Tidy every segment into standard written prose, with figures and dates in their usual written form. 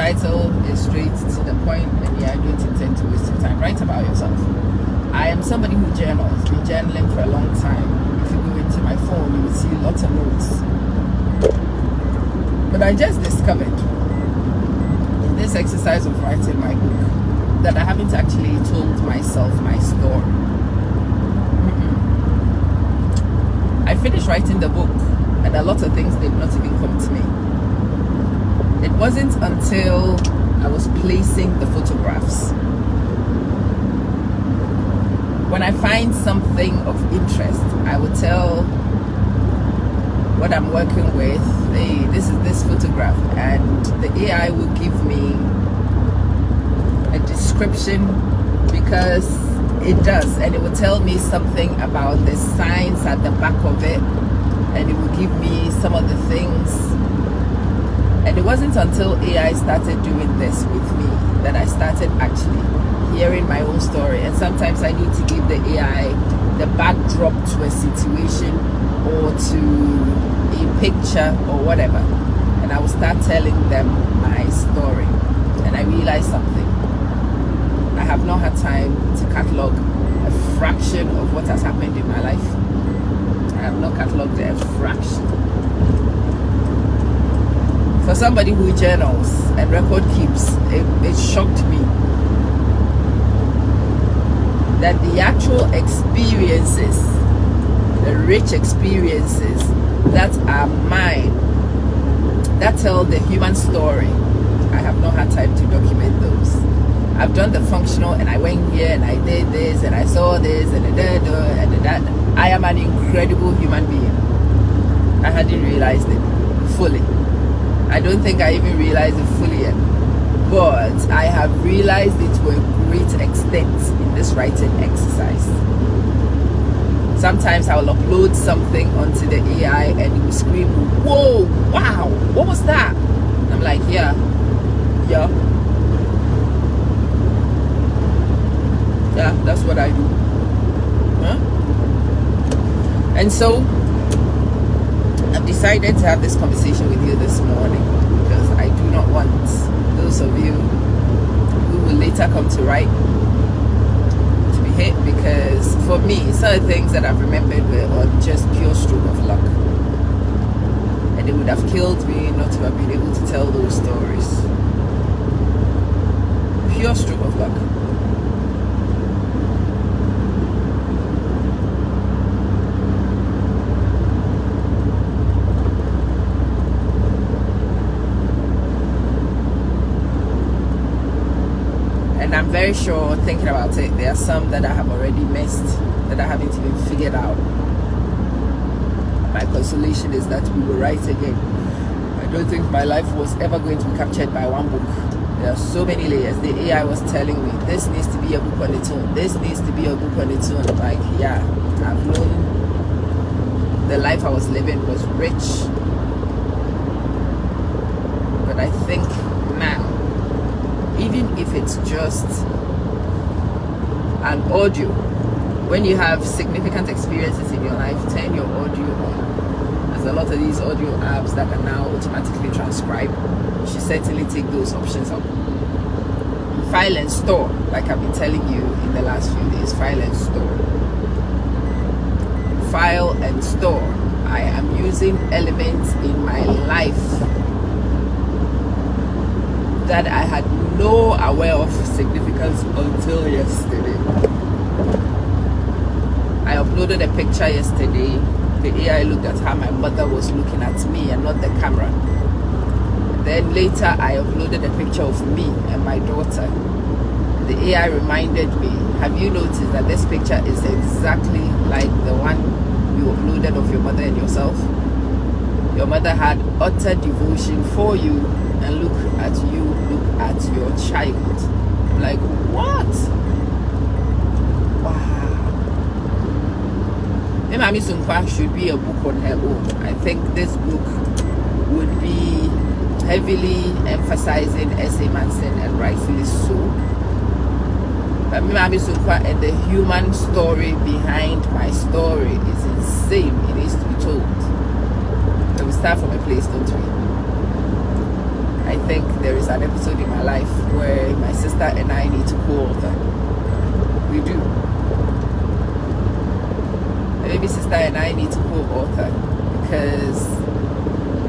title is straight to the point, and I don't intend to waste your time. Write about yourself. I am somebody who journals, been journaling for a long time. If you go into my phone, you will see lots of notes. But I just discovered in this exercise of writing my book that I haven't actually told myself my story. I finished writing the book, and a lot of things did not even come to me. It wasn't until I was placing the photographs. When I find something of interest, I will tell what I'm working with, hey, this is this photograph, and the AI will give me a description, because it does, and it will tell me something about the science at the back of it, and it will give me some of the things. And it wasn't until AI started doing this with me that I started actually hearing my own story. And sometimes I need to give the AI the backdrop to a situation or to a picture or whatever, and I will start telling them my story. And I realized something. I have not had time to catalog a fraction of what has happened in my life. I have not cataloged a fraction. For somebody who journals and record keeps, it shocked me that the actual experiences, the rich experiences that are mine, that tell the human story, I have not had time to document those. I've done the functional, and I went here and I did this and I saw this and that. I am an incredible human being. I hadn't realized it fully. I don't think I even realized it fully yet, but I have realized it to a great extent in this writing exercise. Sometimes I will upload something onto the AI and it will scream, whoa, wow, what was that? And I'm like, yeah. Yeah, that's what I do. Huh? And so I've decided to have this conversation with you this morning, because I do not want those of you who will later come to write to be hit, because for me, some of the things that I've remembered were on just pure stroke of luck, and it would have killed me not to have been able to tell those stories. Pure stroke of luck. And I'm very sure, thinking about it, there are some that I have already missed, that I haven't even figured out. My consolation is that we will write again. I don't think my life was ever going to be captured by one book. There are so many layers. The AI was telling me, this needs to be a book on its own. This needs to be a book on its own. Like, yeah, I've known the life I was living was rich. But I think now, even if it's just an audio, when you have significant experiences in your life, turn your audio on. There's a lot of these audio apps that are now automatically transcribed. You should certainly take those options up. File and store, like I've been telling you in the last few days, file and store. File and store. I am using elements in my life that I had no aware of significance until yesterday. I uploaded a picture yesterday. The AI looked at how my mother was looking at me and not the camera. Then later I uploaded a picture of me and my daughter. The AI reminded me, have you noticed that this picture is exactly like the one you uploaded of your mother and yourself? Your mother had utter devotion for you, and look at you, look at your child. I'm like, what? Wow. Mami Sunkwa should be a book on her own. I think this book would be heavily emphasizing S.A. Manson, and rightfully so. But Mami Sunkwa and the human story behind my story is insane. It needs to be told. But we start from a place, don't we? I think there is an episode in my life where my sister and I need to co-author. We do. My baby sister and I need to co-author because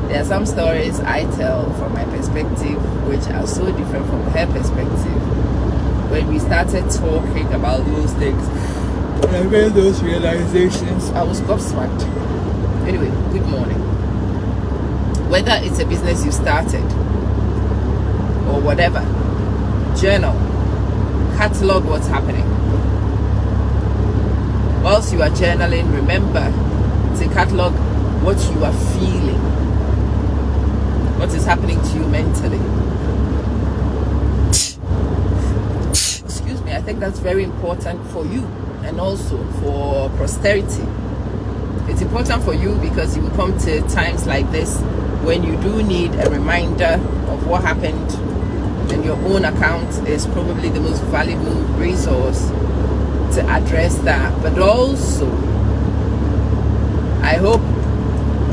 there are some stories I tell from my perspective which are so different from her perspective. When we started talking about those things, when I made those realizations, I was gobsmacked. Anyway, good morning. Whether it's a business you started or whatever, journal, catalog what's happening. Whilst you are journaling, remember to catalog what you are feeling, what is happening to you mentally. Excuse me, I think that's very important for you and also for posterity. It's important for you because you will come to times like this when you do need a reminder of what happened, and your own account is probably the most valuable resource to address that. But also, I hope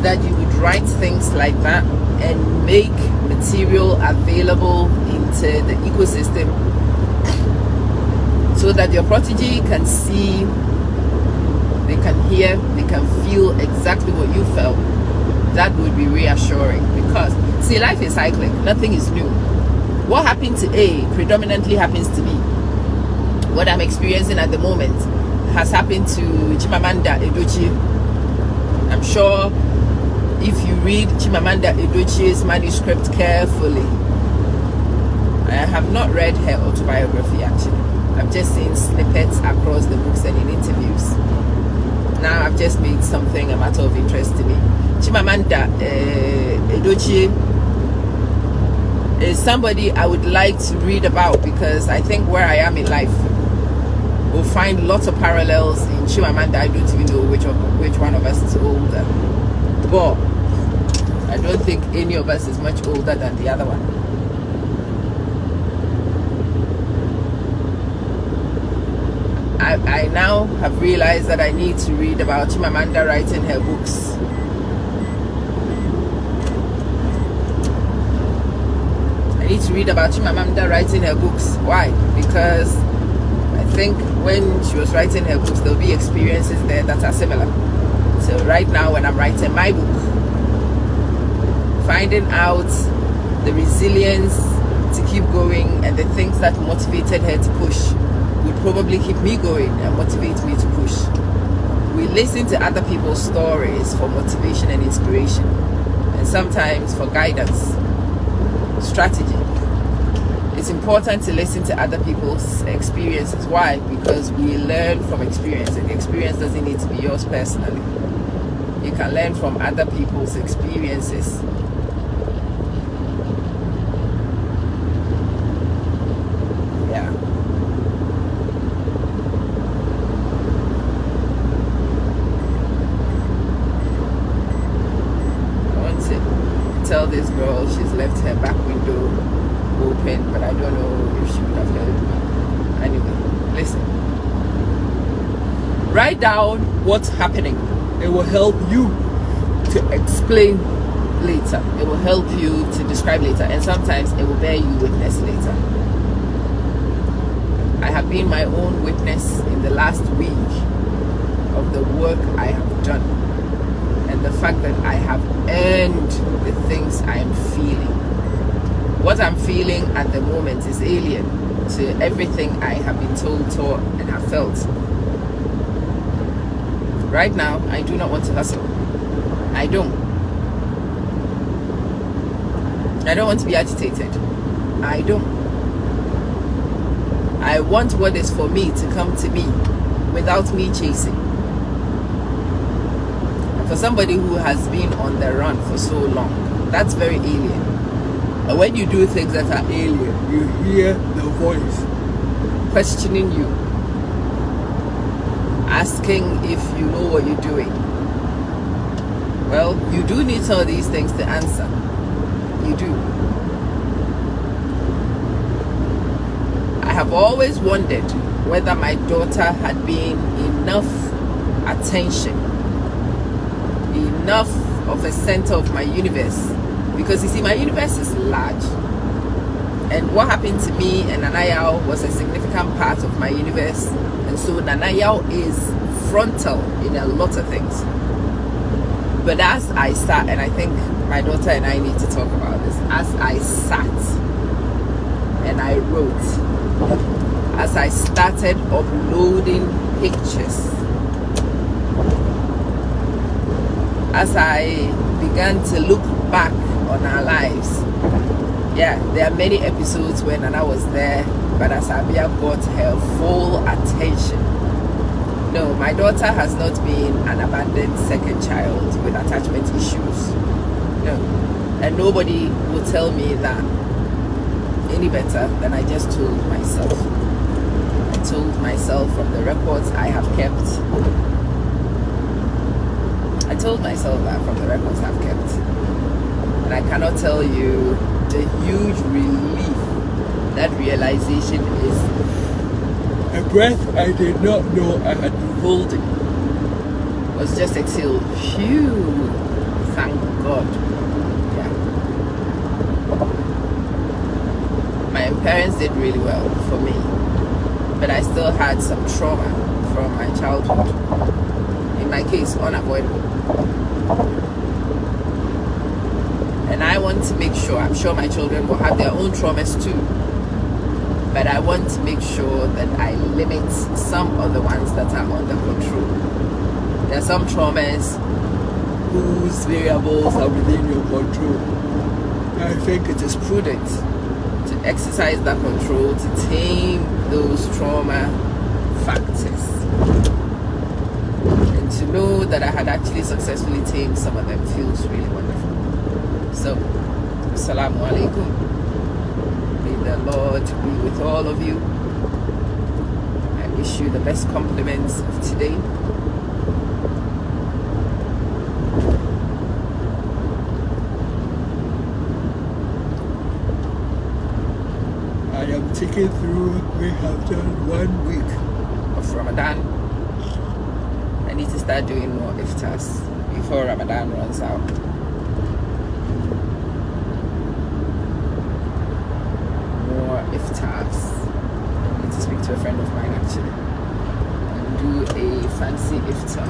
that you would write things like that and make material available into the ecosystem so that your protege can see, they can hear, they can feel exactly what you felt. That would be reassuring because, see, life is cyclic. Nothing is new. What happened to A predominantly happens to me. What I'm experiencing at the moment has happened to Chimamanda Adichie. I'm sure if you read Chimamanda Adichie's manuscript carefully, I have not read her autobiography actually. I've just seen snippets across the books and in interviews. Now I've just made something a matter of interest to me. Chimamanda Adichie is somebody I would like to read about because I think where I am in life will find lots of parallels in Chimamanda. I don't even know which one of us is older, but I don't think any of us is much older than the other one. I now have realized that I need to read about Chimamanda writing her books. I need to read about Chimamanda writing her books. Why? Because I think when she was writing her books, there'll be experiences there that are similar. So right now when I'm writing my book, finding out the resilience to keep going and the things that motivated her to push would probably keep me going and motivate me to push. We listen to other people's stories for motivation and inspiration, and sometimes for guidance, strategy. It's important to listen to other people's experiences. Why? Because we learn from experience, and the experience doesn't need to be yours personally. You can learn from other people's experiences. Yeah. I want to tell this girl she's left her back window open, but I don't know if she would have heard me. Anyway, listen. Write down what's happening. It will help you to explain later. It will help you to describe later, and sometimes it will bear you witness later. I have been my own witness in the last week of the work I have done and the fact that I have earned the things I am feeling. What I'm feeling at the moment is alien to everything I have been told, taught, and have felt. Right now, I do not want to hustle. I don't want to be agitated. I don't. I want what is for me to come to me without me chasing. And for somebody who has been on the run for so long, that's very alien. And when you do things that are alien, you hear the voice questioning you, asking if you know what you're doing. Well, you do need some of these things to answer. You do. I have always wondered whether my daughter had been enough attention, enough of a center of my universe. Because you see, my universe is large. And what happened to me and Nana Yao was a significant part of my universe. And so Nana Yao is frontal in a lot of things. But as I sat, and I think my daughter and I need to talk about this, as I sat and I wrote, as I started uploading pictures, as I began to look back on our lives, yeah, there are many episodes when Nana was there, but Asabia got her full attention. No, my daughter has not been an abandoned second child with attachment issues. No. And nobody will tell me that any better than I just told myself. I told myself from the records I have kept. I told myself that from the records I've kept. And I cannot tell you the huge relief that realization is. A breath I did not know I had been holding was just exhaled. Phew! Thank God. Yeah. My parents did really well for me, but I still had some trauma from my childhood. In my case, unavoidable. And I want to make sure, I'm sure my children will have their own traumas too, but I want to make sure that I limit some of the ones that are under control. There are some traumas whose variables are within your control. I think it is prudent to exercise that control, to tame those trauma factors. And to know that I had actually successfully tamed some of them feels really wonderful. So, Assalamu alaikum. May the Lord be with all of you. I wish you the best compliments of today. I am taking through, we have done 1 week of Ramadan. I need to start doing more iftars before Ramadan runs out. Iftars. I need to speak to a friend of mine actually and do a fancy iftar.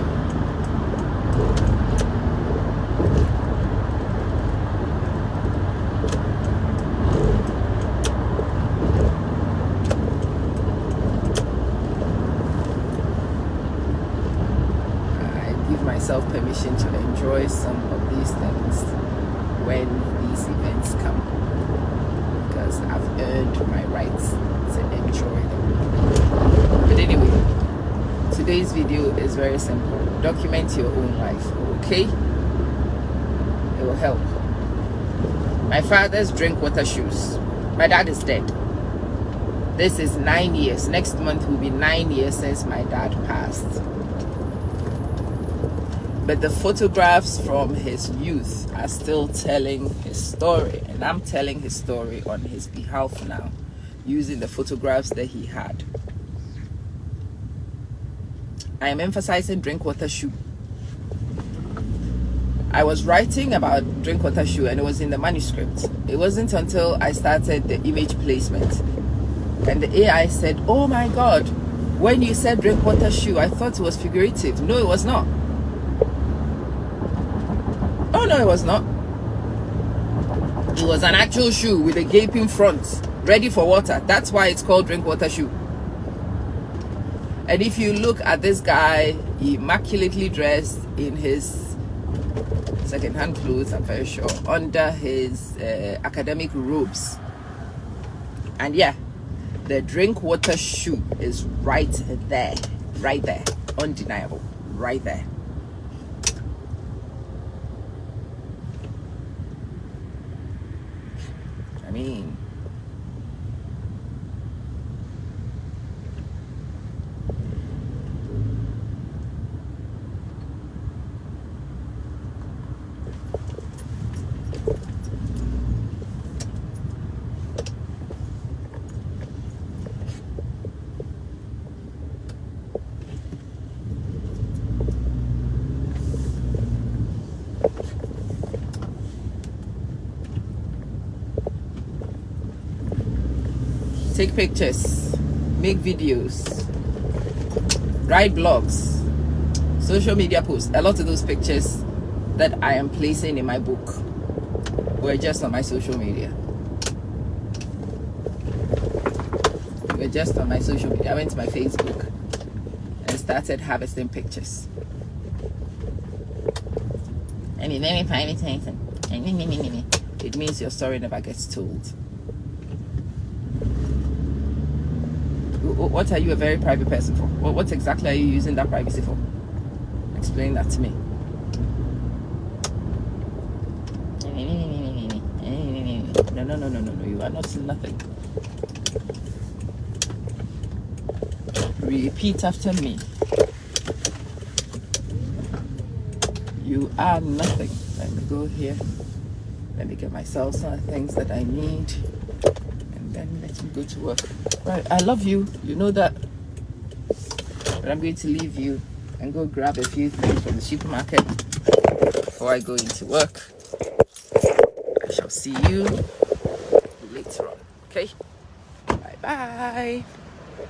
I give myself permission to enjoy some of these things when these events come, because I've earned my rights to enjoy them. But anyway, today's video is very simple. Document your own life, okay? It will help. My father's drink water shoes. My dad is dead. This is 9 years. Next month will be 9 years since my dad passed. But the photographs from his youth are still telling his story, and I'm telling his story on his behalf now, using the photographs that he had. I am emphasizing drink water shoe. I was writing about drink water shoe and it was in the manuscript. It wasn't until I started the image placement and the AI said, "Oh my God, when you said drink water shoe, I thought it was figurative." No, it was not. Oh no, it was not. It was an actual shoe with a gaping front, ready for water. That's why it's called drink water shoe. And if you look at this guy, immaculately dressed in his second-hand clothes, I'm very sure, under his academic robes. And yeah, the drink water shoe is right there, undeniable, right there. I mean, take pictures, make videos, write blogs, social media posts. A lot of those pictures that I am placing in my book were just on my social media. We're just on my social media. I went to my Facebook and started harvesting pictures. And it made me find it. It means your story never gets told. What are you a very private person for? What exactly are you using that privacy for? Explain that to me. No. You are not nothing. Repeat after me. You are nothing. Let me go here. Let me get myself some things that I need. And then let me go to work. Right, I love you. You know that. But I'm going to leave you and go grab a few things from the supermarket before I go into work. I shall see you later on. Okay? Bye-bye.